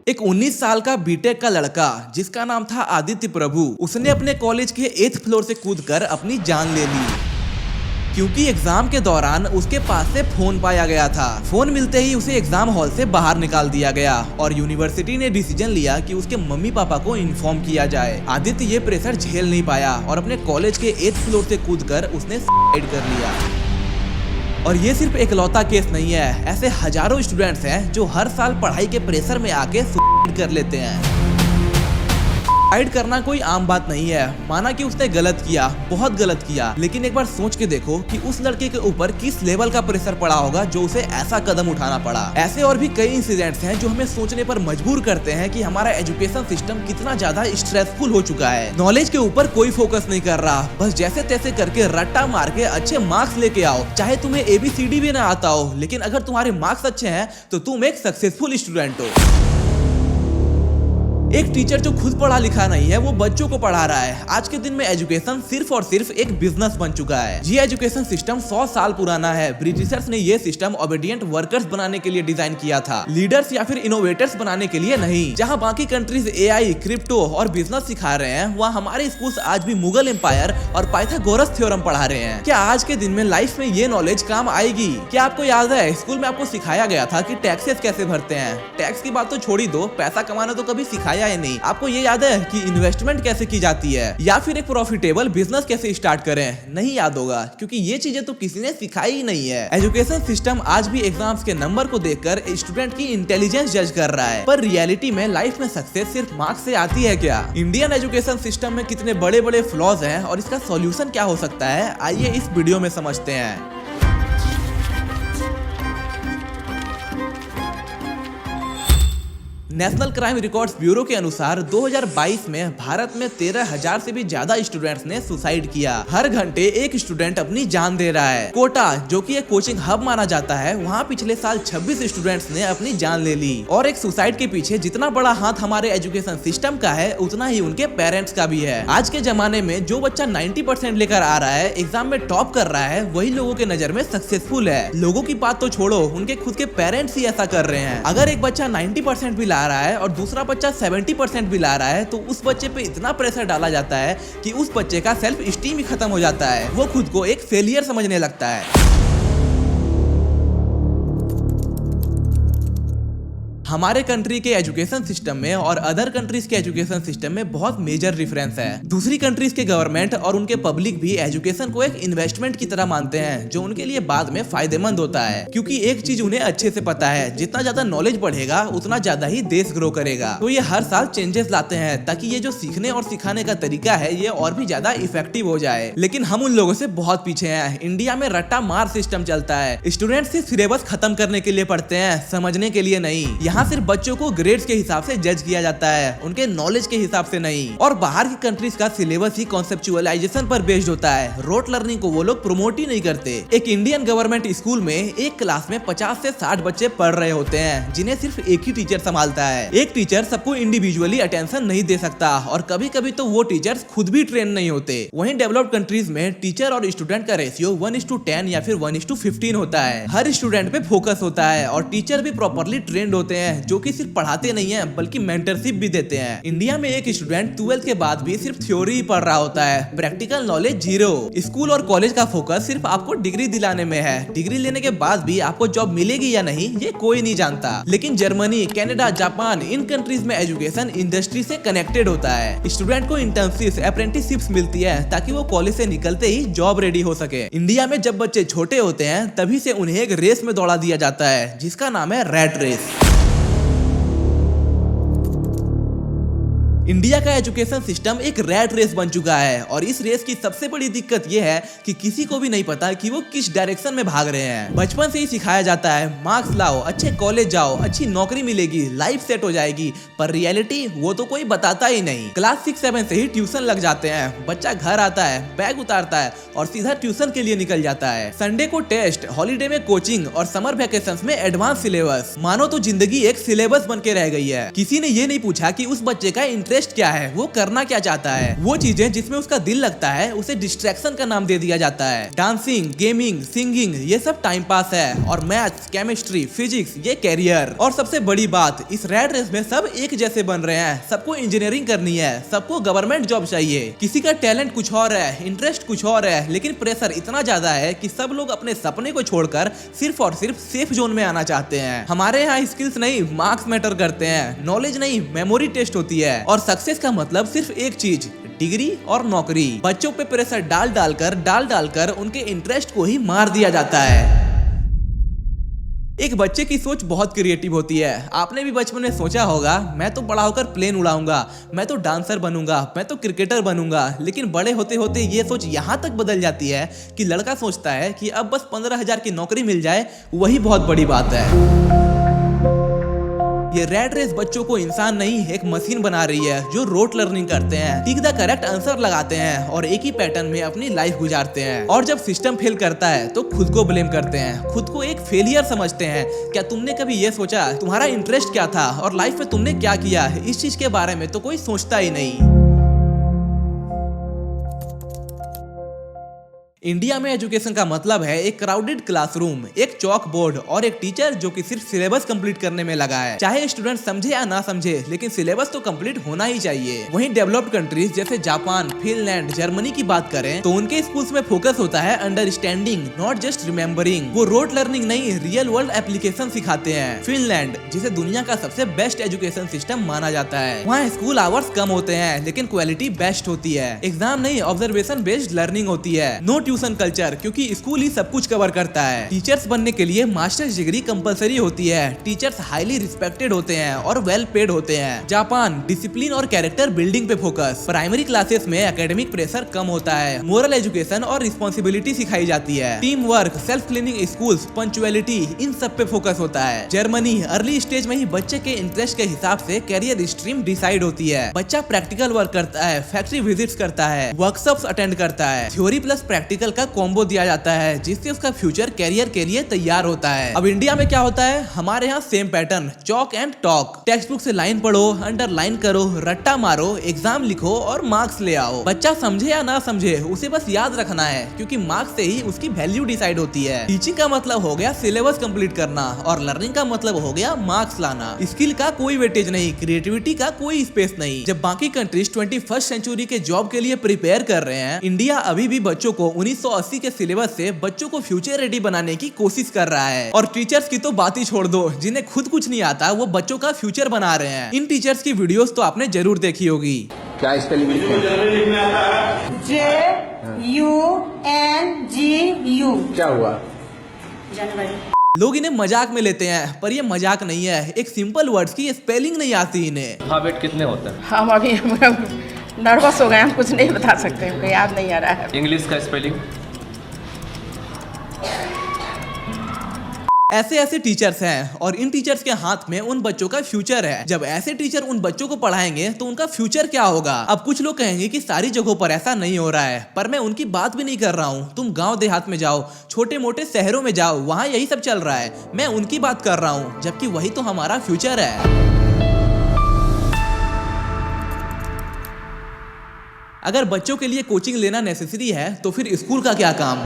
एक 19 साल का बीटेक का लड़का जिसका नाम था आदित्य प्रभु, उसने अपने कॉलेज के 8th फ्लोर से कूदकर अपनी जान ले ली क्योंकि एग्जाम के दौरान उसके पास से फोन पाया गया था। फोन मिलते ही उसे एग्जाम हॉल से बाहर निकाल दिया गया और यूनिवर्सिटी ने डिसीजन लिया कि उसके मम्मी पापा को इन्फॉर्म किया जाए। आदित्य ये प्रेशर झेल नहीं पाया और अपने कॉलेज के 8th फ्लोर से कूदकर उसने सुसाइड कर लिया। और ये सिर्फ एकलौता केस नहीं है, ऐसे हजारों स्टूडेंट्स हैं जो हर साल पढ़ाई के प्रेशर में आके सुसाइड कर लेते हैं। सुसाइड करना कोई आम बात नहीं है, माना कि उसने गलत किया, बहुत गलत किया, लेकिन एक बार सोच के देखो कि उस लड़के के ऊपर किस लेवल का प्रेशर पड़ा होगा जो उसे ऐसा कदम उठाना पड़ा। ऐसे और भी कई इंसिडेंट्स हैं जो हमें सोचने पर मजबूर करते हैं कि हमारा एजुकेशन सिस्टम कितना ज्यादा स्ट्रेसफुल हो चुका है। नॉलेज के ऊपर कोई फोकस नहीं कर रहा, बस जैसे तैसे करके रट्टा मार के अच्छे मार्क्स लेके आओ, चाहे तुम्हें ABCD भी ना आता हो, लेकिन अगर तुम्हारे मार्क्स अच्छे हैं तो तुम एक सक्सेसफुल स्टूडेंट हो। एक टीचर जो खुद पढ़ा लिखा नहीं है वो बच्चों को पढ़ा रहा है। आज के दिन में एजुकेशन सिर्फ और सिर्फ एक बिजनेस बन चुका है। ये एजुकेशन सिस्टम 100 साल पुराना है। ब्रिटिशर्स ने ये सिस्टम ओबीडिएंट वर्कर्स बनाने के लिए डिजाइन किया था, लीडर्स या फिर इनोवेटर्स बनाने के लिए नहीं। जहाँ बाकी कंट्रीज AI, क्रिप्टो और बिजनेस सिखा रहे हैं, वहाँ हमारे स्कूल्स आज भी मुगल एम्पायर और पाइथागोरस थ्योरम पढ़ा रहे हैं। क्या आज के दिन में लाइफ में ये नॉलेज काम आएगी? क्या आपको याद है स्कूल में आपको सिखाया गया था कि टैक्सेस कैसे भरते हैं? टैक्स की बात तो छोड़ ही दो, पैसा कमाना तो कभी सिखाया नहीं। आपको ये याद है कि इन्वेस्टमेंट कैसे की जाती है या फिर एक प्रॉफिटेबल बिजनेस कैसे स्टार्ट करें? नहीं याद होगा, क्योंकि ये चीजें तो किसी ने सिखाई ही नहीं है। एजुकेशन सिस्टम आज भी एग्जाम्स के नंबर को देखकर स्टूडेंट की इंटेलिजेंस जज कर रहा है, पर रियलिटी में लाइफ में सक्सेस सिर्फ मार्क्स से आती है क्या? इंडियन एजुकेशन सिस्टम में कितने बड़े बड़े फ्लॉज हैं और इसका सॉल्यूशन क्या हो सकता है, आइए इस वीडियो में समझते हैं। नेशनल क्राइम रिकॉर्ड्स ब्यूरो के अनुसार 2022 में भारत में 13,000 से भी ज्यादा स्टूडेंट्स ने सुसाइड किया। हर घंटे एक स्टूडेंट अपनी जान दे रहा है। कोटा, जो कि एक कोचिंग हब माना जाता है, वहाँ पिछले साल 26 स्टूडेंट्स ने अपनी जान ले ली। और एक सुसाइड के पीछे जितना बड़ा हाथ हमारे एजुकेशन सिस्टम का है, उतना ही उनके पेरेंट्स का भी है। आज के जमाने में जो बच्चा 90% लेकर आ रहा है, एग्जाम में टॉप कर रहा है, वही लोगों के नजर में सक्सेसफुल है। लोगों की बात तो छोड़ो, उनके खुद के पेरेंट्स ही ऐसा कर रहे हैं। अगर एक बच्चा 90% भी ला रहा है और दूसरा बच्चा 70% भी ला रहा है, तो उस बच्चे पे इतना प्रेशर डाला जाता है कि उस बच्चे का सेल्फ स्टीम ही खत्म हो जाता है। वो खुद को एक फेलियर समझने लगता है। हमारे कंट्री के एजुकेशन सिस्टम में और अदर कंट्रीज के एजुकेशन सिस्टम में बहुत मेजर डिफरेंस है। दूसरी कंट्रीज के गवर्नमेंट और उनके पब्लिक भी एजुकेशन को एक इन्वेस्टमेंट की तरह मानते हैं, जो उनके लिए बाद में फायदेमंद होता है, क्योंकि एक चीज उन्हें अच्छे से पता है, जितना ज्यादा नॉलेज बढ़ेगा उतना ज्यादा ही देश ग्रो करेगा। तो ये हर साल चेंजेस लाते हैं ताकि ये जो सीखने और सिखाने का तरीका है ये और भी ज्यादा इफेक्टिव हो जाए। लेकिन हम उन लोगों से बहुत पीछे हैं। इंडिया में रट्टा मार सिस्टम चलता है। स्टूडेंट सिर्फ सिलेबस खत्म करने के लिए पढ़ते हैं, समझने के लिए नहीं। यहाँ सिर्फ बच्चों को ग्रेड्स के हिसाब से जज किया जाता है, उनके नॉलेज के हिसाब से नहीं। और बाहर की कंट्रीज का सिलेबस ही कॉन्सेप्चुअलाइजेशन पर बेस्ड होता है। रोट लर्निंग को वो लोग प्रमोट ही नहीं करते। एक इंडियन गवर्नमेंट स्कूल में एक क्लास में 50 से 60 बच्चे पढ़ रहे होते हैं, जिन्हें सिर्फ एक ही टीचर संभालता है। एक टीचर सबको इंडिविजुअली अटेंशन नहीं दे सकता और कभी कभी तो वो टीचर्स खुद भी ट्रेन नहीं होते। वहीं डेवलप्ड कंट्रीज में टीचर और स्टूडेंट का रेशियो 1:10 या फिर 1:15 होता है। हर स्टूडेंट पे फोकस होता है और टीचर भी प्रॉपरली ट्रेंड होते हैं, जो कि सिर्फ पढ़ाते नहीं हैं बल्कि मेंटरशिप भी देते हैं। इंडिया में एक स्टूडेंट 12th के बाद भी सिर्फ थ्योरी ही पढ़ रहा होता है, प्रैक्टिकल नॉलेज जीरो। स्कूल और कॉलेज का फोकस सिर्फ आपको डिग्री दिलाने में है। डिग्री लेने के बाद भी आपको जॉब मिलेगी या नहीं ये कोई नहीं जानता। लेकिन जर्मनी, कनाडा, जापान, इन कंट्रीज में एजुकेशन इंडस्ट्री से कनेक्टेड होता है। स्टूडेंट को इंटर्नशिप्स, अप्रेंटिसशिप्स मिलती है ताकि वो कॉलेज से निकलते ही जॉब रेडी हो सके। इंडिया में जब बच्चे छोटे होते हैं तभी से उन्हें एक रेस में दौड़ा दिया जाता है, जिसका नाम है रैट रेस। इंडिया का एजुकेशन सिस्टम एक रैट रेस बन चुका है और इस रेस की सबसे बड़ी दिक्कत यह है कि किसी को भी नहीं पता कि वो किस डायरेक्शन में भाग रहे हैं। बचपन से ही सिखाया जाता है मार्क्स लाओ, अच्छे कॉलेज जाओ, अच्छी नौकरी मिलेगी, लाइफ सेट हो जाएगी, पर रियलिटी वो तो कोई बताता ही नहीं। क्लास 6-7 से ही ट्यूशन लग जाते हैं। बच्चा घर आता है, बैग उतारता है और सीधा ट्यूशन के लिए निकल जाता है। संडे को टेस्ट, हॉलीडे में कोचिंग और समर वेकेशंस में एडवांस सिलेबस। मानो तो जिंदगी एक सिलेबस बन के रह गई है। किसी ने ये नहीं पूछा कि उस बच्चे का इंटरेस्ट इंटरेस्ट क्या है, वो करना क्या चाहता है। वो चीजें जिसमें उसका दिल लगता है उसे डिस्ट्रैक्शन का नाम दे दिया जाता है। डांसिंग, गेमिंग, सिंगिंग ये सब टाइम पास है और मैथ्स, केमिस्ट्री, फिजिक्स ये कैरियर। और सबसे बड़ी बात, इस रैट रेस में सब एक जैसे बन रहे हैं। सबको इंजीनियरिंग करनी है, सबको गवर्नमेंट जॉब चाहिए। किसी का टैलेंट कुछ और है, इंटरेस्ट कुछ और है, लेकिन प्रेशर इतना ज्यादा है कि सब लोग अपने सपने को छोड़कर सिर्फ और सिर्फ सेफ जोन में आना चाहते हैं। हमारे यहाँ स्किल्स नहीं, मार्क्स मैटर करते हैं, नॉलेज नहीं, मेमोरी टेस्ट होती है। और सक्सेस का मतलब सिर्फ एक चीज, डिग्री और नौकरी। बच्चों पे प्रेशर डाल डालकर उनके इंटरेस्ट को ही मार दिया जाता है। एक बच्चे की सोच बहुत क्रिएटिव होती है। आपने भी बचपन में सोचा होगा, मैं तो बड़ा होकर प्लेन उड़ाऊंगा, मैं तो डांसर बनूंगा, मैं तो क्रिकेटर बनूंगा। लेकिन बड़े होते होते ये सोच यहाँ तक बदल जाती है कि लड़का सोचता है कि अब बस 15,000 की नौकरी मिल जाए, वही बहुत बड़ी बात है। ये रैट रेस बच्चों को इंसान नहीं, एक मशीन बना रही है जो रोट लर्निंग करते हैं, टिक द करेक्ट आंसर लगाते हैं और एक ही पैटर्न में अपनी लाइफ गुजारते हैं। और जब सिस्टम फेल करता है तो खुद को ब्लेम करते हैं, खुद को एक फेलियर समझते हैं। क्या तुमने कभी ये सोचा तुम्हारा इंटरेस्ट क्या था और लाइफ में तुमने क्या किया? इस चीज के बारे में तो कोई सोचता ही नहीं। इंडिया में एजुकेशन का मतलब है एक क्राउडेड क्लासरूम, एक चौक बोर्ड और एक टीचर जो कि सिर्फ सिलेबस कंप्लीट करने में लगा है। चाहे स्टूडेंट समझे या ना समझे, लेकिन सिलेबस तो कंप्लीट होना ही चाहिए। वहीं डेवलप्ड कंट्रीज जैसे जापान, फिनलैंड, जर्मनी की बात करें तो उनके स्कूल्स में फोकस होता है अंडरस्टैंडिंग, नॉट जस्ट रिमेम्बरिंग। वो रोड लर्निंग नहीं, रियल वर्ल्ड एप्लीकेशन सिखाते हैं। फिनलैंड, जिसे दुनिया का सबसे बेस्ट एजुकेशन सिस्टम माना जाता है, वहाँ स्कूल आवर्स कम होते हैं लेकिन क्वालिटी बेस्ट होती है। एग्जाम नहीं, ऑब्जर्वेशन बेस्ड लर्निंग होती है। नो ट्यूशन कल्चर, क्योंकि स्कूल ही सब कुछ कवर करता है। टीचर्स बनने के लिए मास्टर्स डिग्री कंपलसरी होती है। टीचर्स हाईली रिस्पेक्टेड होते हैं और वेल पेड होते हैं। जापान, डिसिप्लिन और कैरेक्टर बिल्डिंग पे फोकस। प्राइमरी क्लासेस में एकेडमिक प्रेशर कम होता है। मोरल एजुकेशन और रिस्पॉन्सिबिलिटी सिखाई जाती है। Team work, self cleaning schools, punctuality, इन सब पे फोकस होता है। जर्मनी, अर्ली स्टेज में ही बच्चे के इंटरेस्ट के हिसाब से कैरियर स्ट्रीम डिसाइड होती है। बच्चा प्रैक्टिकल वर्क करता है, फैक्ट्री विजिट्स करता है, वर्कशॉप्स अटेंड करता है। थ्योरी प्लस प्रैक्टिकल का कॉम्बो दिया जाता है जिससे उसका फ्यूचर कैरियर के लिए तैयार होता है। अब इंडिया में क्या होता है, हमारे यहाँ same pattern, chalk and talk. Text book से लाइन पढ़ो, अंडरलाइन करो, रट्टा मारो, एग्जाम लिखो और मार्क्स ले आओ। बच्चा समझे या ना समझे, उसे बस याद रखना है, क्योंकि मार्क्स से ही उसकी वैल्यू डिसाइड होती है। टीचिंग का मतलब हो गया सिलेबस कंप्लीट करना और लर्निंग का मतलब हो गया मार्क्स लाना। स्किल का कोई वेटेज नहीं, क्रिएटिविटी का कोई स्पेस नहीं। जब बाकी कंट्रीज 21st सेंचुरी के जॉब के लिए प्रिपेयर कर रहे हैं, इंडिया अभी भी बच्चों को 1980 के सिलेबस से बच्चों को फ्यूचर रेडी बनाने की कोशिश कर रहा है। और टीचर्स की तो बात ही छोड़ दो, जिन्हें खुद कुछ नहीं आता वो बच्चों का फ्यूचर बना रहे हैं। इन टीचर्स की वीडियोस तो आपने जरूर देखी होगी। क्या स्पेलिंग लिखे हैं? JUNGU। क्या हुआ? जनवरी। लोग इन्हें मजाक में लेते हैं, पर ये मजाक नहीं है। एक सिंपल वर्ड्स की स्पेलिंग नहीं आती इन्हें। अल्फाबेट कितने होते हैं? हम अभी नर्वस हो गए, हम कुछ नहीं बता सकते, हमको याद नहीं आ रहा है। इंग्लिश का स्पेलिंग? ऐसे ऐसे टीचर्स हैं और इन टीचर्स के हाथ में उन बच्चों का फ्यूचर है। जब ऐसे टीचर उन बच्चों को पढ़ाएंगे तो उनका फ्यूचर क्या होगा? अब कुछ लोग कहेंगे कि सारी जगहों पर ऐसा नहीं हो रहा है, पर मैं उनकी बात भी नहीं कर रहा हूँ। तुम गांव देहात में जाओ, छोटे मोटे शहरों में जाओ, वहाँ यही सब चल रहा है। मैं उनकी बात कर रहा हूँ, जबकि वही तो हमारा फ्यूचर है। अगर बच्चों के लिए कोचिंग लेना नेसेसरी है तो फिर स्कूल का क्या काम?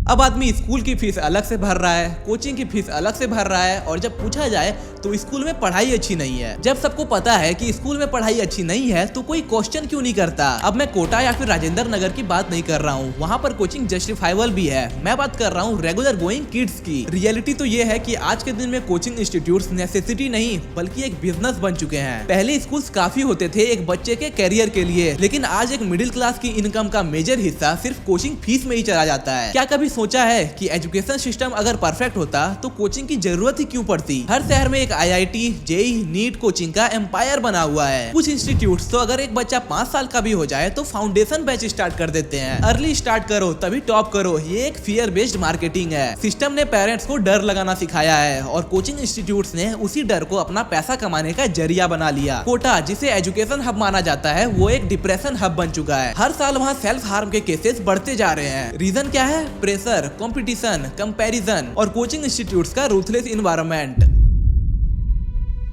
अब आदमी स्कूल की फीस अलग से भर रहा है, कोचिंग की फीस अलग से भर रहा है, और जब पूछा जाए तो स्कूल में पढ़ाई अच्छी नहीं है। जब सबको पता है कि स्कूल में पढ़ाई अच्छी नहीं है तो कोई क्वेश्चन क्यों नहीं करता? अब मैं कोटा या फिर राजेंद्र नगर की बात नहीं कर रहा हूँ, वहाँ पर कोचिंग जस्टिफाइबल भी है। मैं बात कर रहा हूँ रेगुलर गोइंग किड्स की। रियलिटी तो ये है कि आज के दिन में कोचिंग इंस्टीट्यूट नेसेसिटी नहीं बल्कि एक बिजनेस बन चुके हैं। पहले स्कूल काफी होते थे एक बच्चे के कैरियर के लिए, लेकिन आज एक मिडिल क्लास की इनकम का मेजर हिस्सा सिर्फ कोचिंग फीस में ही चला जाता है। क्या कभी सोचा है कि एजुकेशन सिस्टम अगर परफेक्ट होता तो कोचिंग की जरूरत ही क्यों पड़ती? हर शहर में एक IIT, JEE, नीट कोचिंग का एम्पायर बना हुआ है। कुछ इंस्टीट्यूट्स तो अगर एक बच्चा 5 साल का भी हो जाए तो फाउंडेशन बैच स्टार्ट कर देते हैं। अर्ली स्टार्ट करो तभी टॉप करो, ये एक फियर बेस्ड मार्केटिंग है। सिस्टम ने पेरेंट्स को डर लगाना सिखाया है और कोचिंग इंस्टीट्यूट्स ने उसी डर को अपना पैसा कमाने का जरिया बना लिया। कोटा, जिसे एजुकेशन हब माना जाता है, वो एक डिप्रेशन हब बन चुका है। हर साल वहाँ सेल्फ हार्म के केसेस बढ़ते जा रहे हैं। रीजन क्या है? प्रेशर, कंपटीशन, कंपैरिजन और कोचिंग इंस्टीट्यूट्स का रूथलेस इन्वायरमेंट।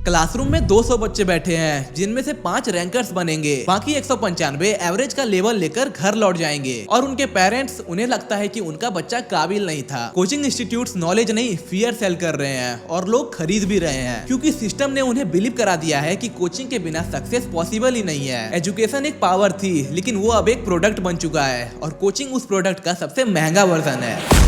क्लासरूम में 200 बच्चे बैठे हैं, जिनमें से 5 रैंकर्स बनेंगे, बाकी 195 एवरेज का लेवल लेकर घर लौट जाएंगे और उनके पेरेंट्स उन्हें लगता है कि उनका बच्चा काबिल नहीं था। कोचिंग इंस्टीट्यूट्स नॉलेज नहीं फियर सेल कर रहे हैं और लोग खरीद भी रहे हैं, क्योंकि सिस्टम ने उन्हें बिलीव करा दिया है कि कोचिंग के बिना सक्सेस पॉसिबल ही नहीं है। एजुकेशन एक पावर थी, लेकिन वो अब एक प्रोडक्ट बन चुका है और कोचिंग उस प्रोडक्ट का सबसे महंगा वर्जन है।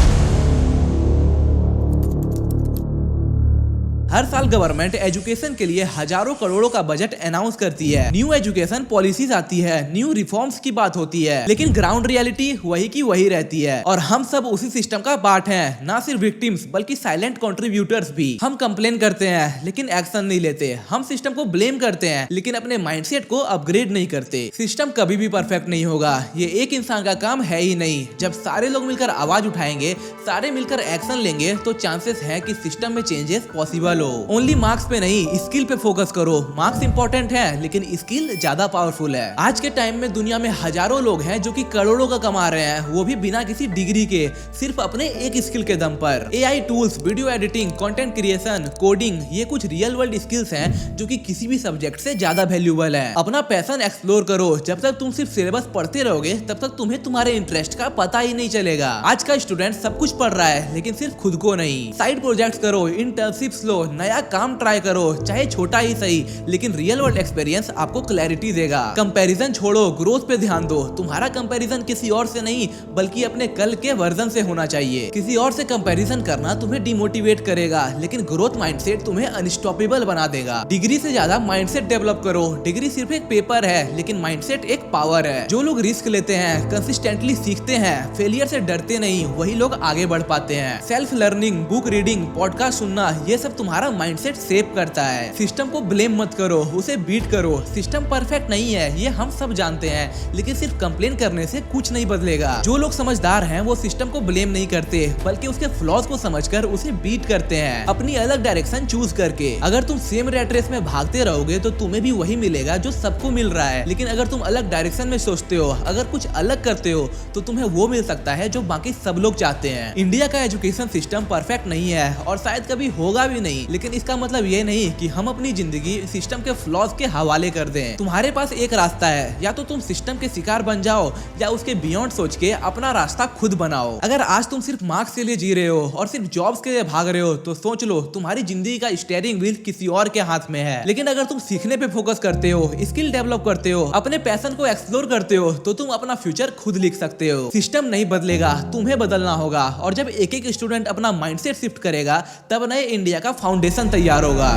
हर साल गवर्नमेंट एजुकेशन के लिए हजारों करोड़ों का बजट अनाउंस करती है, न्यू एजुकेशन पॉलिसीज आती है, न्यू रिफॉर्म्स की बात होती है, लेकिन ग्राउंड रियलिटी वही की वही रहती है और हम सब उसी सिस्टम का पार्ट हैं, ना सिर्फ विक्टिम्स बल्कि साइलेंट कंट्रीब्यूटर्स भी। हम कंप्लेन करते हैं लेकिन एक्शन नहीं लेते, हम सिस्टम को ब्लेम करते हैं लेकिन अपने माइंडसेट को अपग्रेड नहीं करते। सिस्टम कभी भी परफेक्ट नहीं होगा, ये एक इंसान का काम है ही नहीं। जब सारे लोग मिलकर आवाज उठाएंगे, सारे मिलकर एक्शन लेंगे, तो चांसेस है कि सिस्टम में चेंजेस पॉसिबल। ओनली मार्क्स पे नहीं, स्किल पे फोकस करो। मार्क्स इंपॉर्टेंट है लेकिन स्किल ज्यादा पावरफुल है। आज के टाइम में दुनिया में हजारों लोग हैं जो कि करोड़ों का कमा रहे हैं, वो भी बिना किसी डिग्री के, सिर्फ अपने एक स्किल के दम पर। AI tools, video editing, content creation, coding, ये कुछ रियल वर्ल्ड स्किल्स हैं जो कि किसी भी सब्जेक्ट से ज्यादा वैल्यूएबल है। अपना पैशन एक्सप्लोर करो। जब तक तुम सिर्फ सिलेबस पढ़ते रहोगे तब तक तुम्हें तुम्हारे इंटरेस्ट का पता ही नहीं चलेगा। आज का स्टूडेंट सब कुछ पढ़ रहा है लेकिन सिर्फ खुद को नहीं। साइड प्रोजेक्ट्स करो, इंटर्नशिप्स लो, नया काम ट्राई करो, चाहे छोटा ही सही, लेकिन रियल वर्ल्ड एक्सपीरियंस आपको क्लैरिटी देगा। कंपैरिजन छोड़ो, ग्रोथ पे ध्यान दो। तुम्हारा कंपैरिजन किसी और से नहीं बल्कि अपने कल के वर्जन से होना चाहिए। किसी और से कंपैरिजन करना तुम्हें डिमोटिवेट करेगा, लेकिन ग्रोथ माइंडसेट तुम्हें अनस्टॉपेबल बना देगा। डिग्री से ज्यादा माइंडसेट डेवलप करो। डिग्री सिर्फ एक पेपर है लेकिन माइंडसेट एक पावर है। जो लोग रिस्क लेते हैं, कंसिस्टेंटली सीखते हैं, फेलियर से डरते नहीं, वही लोग आगे बढ़ पाते हैं। Self learning, book reading, podcast सुनना, ये सब तुम्हारा माइंडसेट सेव करता है। सिस्टम को ब्लेम मत करो, उसे बीट करो। सिस्टम परफेक्ट नहीं है, ये हम सब जानते हैं, लेकिन सिर्फ कंप्लेन करने से कुछ नहीं बदलेगा। जो लोग समझदार हैं वो सिस्टम को ब्लेम नहीं करते बल्कि उसके फ्लॉज को समझकर उसे बीट करते हैं, अपनी अलग डायरेक्शन चूज करके। अगर तुम सेम रैट रेस में भागते रहोगे तो तुम्हें भी वही मिलेगा जो सबको मिल रहा है, लेकिन अगर तुम अलग डायरेक्शन में सोचते हो, अगर कुछ अलग करते हो, तो तुम्हें वो मिल सकता है जो बाकी सब लोग चाहते हैं। इंडिया का एजुकेशन सिस्टम परफेक्ट नहीं है और शायद कभी होगा भी नहीं, लेकिन इसका मतलब ये नहीं कि हम अपनी जिंदगी सिस्टम के फ्लॉज के हवाले कर दें। तुम्हारे पास एक रास्ता है, या तो तुम सिस्टम के शिकार बन जाओ या उसके बियॉन्ड सोच के अपना रास्ता खुद बनाओ। अगर आज तुम सिर्फ मार्क्स के लिए जी रहे हो और सिर्फ जॉब्स के लिए भाग रहे हो तो सोच लो तुम्हारी जिंदगी का स्टीयरिंग व्हील किसी और के हाथ में है। लेकिन अगर तुम सीखने पे फोकस करते हो, स्किल डेवलप करते हो, अपने पैशन को एक्सप्लोर करते हो, तो तुम अपना फ्यूचर खुद लिख सकते हो। सिस्टम नहीं बदलेगा, तुम्हें बदलना होगा, और जब एक एक स्टूडेंट अपना माइंडसेट शिफ्ट करेगा तब नए इंडिया का फाउंडेशन तैयार होगा।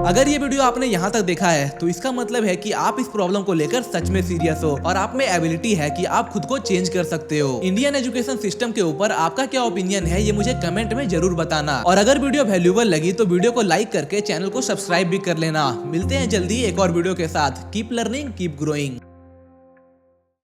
अगर ये वीडियो आपने यहाँ तक देखा है तो इसका मतलब है कि आप इस प्रॉब्लम को लेकर सच में सीरियस हो और आप में एबिलिटी है कि आप खुद को चेंज कर सकते हो। इंडियन एजुकेशन सिस्टम के ऊपर आपका क्या ओपिनियन है ये मुझे कमेंट में जरूर बताना, और अगर वीडियो वैल्यूएबल लगी तो वीडियो को लाइक करके चैनल को सब्सक्राइब भी कर लेना। मिलते हैं जल्दी एक और वीडियो के साथ। Keep learning, keep growing.